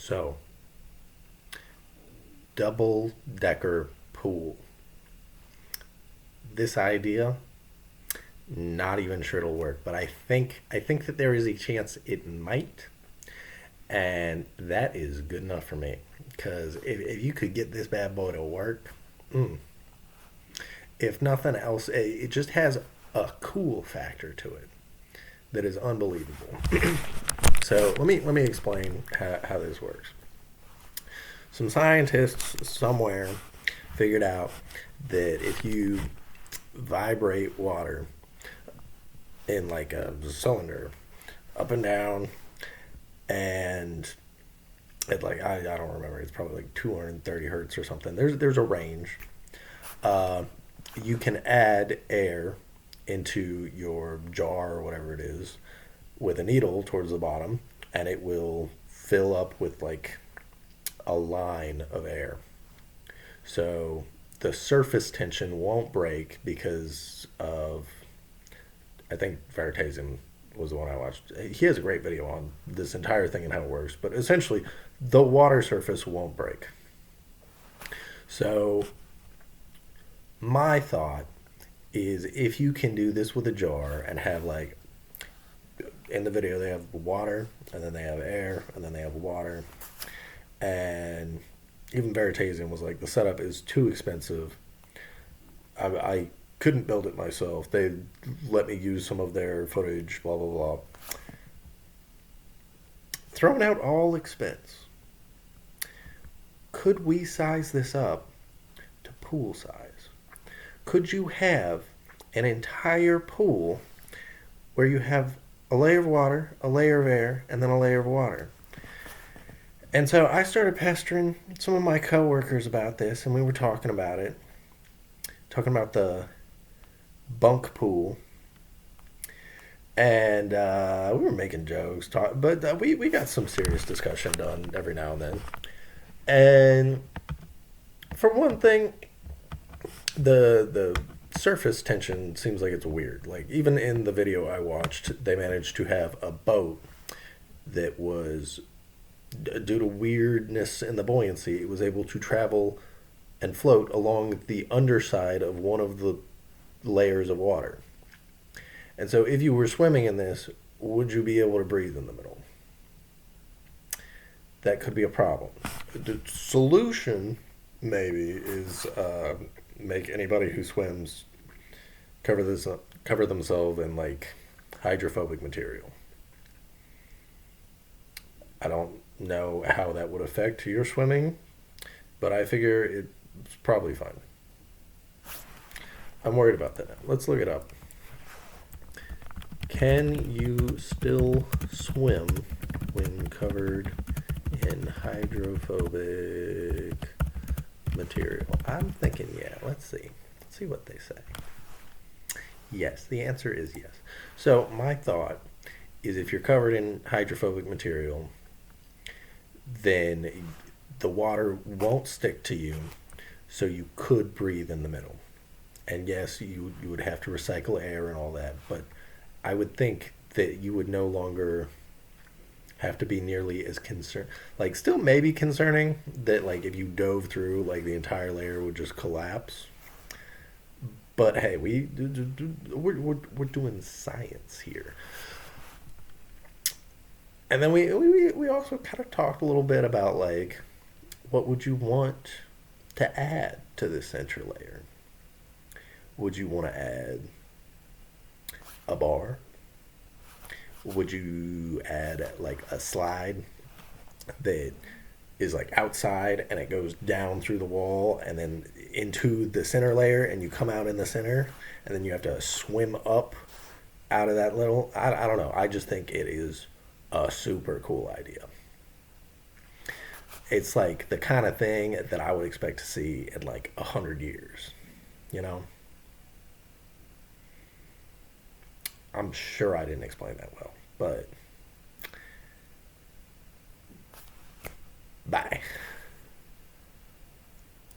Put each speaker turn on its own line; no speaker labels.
So, double decker pool. This idea, not even sure it'll work, but I think that there is a chance it might, and that is good enough for me. Because if you could get this bad boy to work, mm, if nothing else, it just has a cool factor to it that is unbelievable. So let me explain how this works. Some scientists somewhere figured out that if you vibrate water in like a cylinder up and down and at like I don't remember, it's probably like 230 hertz or something. There's a range. uh, you can add air into your jar or whatever it is with a needle towards the bottom, and it will fill up with like a line of air. So the surface tension won't break because of, I think Veritasium was the one I watched. He has a great video on this entire thing and how it works, but essentially the water surface won't break. So my thought is if you can do this with a jar and have like in the video they have water and then they have air and then they have water, and even Veritasium was like the setup is too expensive. I couldn't build it myself. They let me use some of their footage, blah blah blah. Throwing out all expense, could we size this up to pool size? Could you have an entire pool where you have a layer of water, a layer of air, and then a layer of water? And so I started pestering some of my coworkers about this, and we were talking about it, talking about the Bunk Pool, and we were making jokes, but we got some serious discussion done every now and then. And for one thing, the surface tension seems like it's weird. Like even in the video I watched, they managed to have a boat that was, due to weirdness in the buoyancy, it was able to travel and float along the underside of one of the layers of water. And so if you were swimming in this, would you be able to breathe in the middle? That could be a problem. The solution maybe is make anybody who swims cover themselves in like hydrophobic material. I don't know how that would affect your swimming, but I figure it's probably fine. I'm worried about that. Let's look it up. Can you still swim when covered in hydrophobic material? I'm thinking, yeah. Let's see. Let's see what they say. Yes, the answer is yes. So my thought is if you're covered in hydrophobic material, then the water won't stick to you, so you could breathe in the middle. And yes, you would have to recycle air and all that, but I would think that you would no longer have to be nearly as concerned. Like, still maybe concerning that, like, if you dove through, like, the entire layer would just collapse. But hey, we're doing science here. And then we also kind of talked a little bit about, like, what would you want to add to this center layer? Would you want to add a bar? Would you add like a slide that is like outside and it goes down through the wall and then into the center layer and you come out in the center and then you have to swim up out of that little, I don't know. I just think it is a super cool idea. It's like the kind of thing that I would expect to see in like 100 years, you know? I'm sure I didn't explain that well, but bye.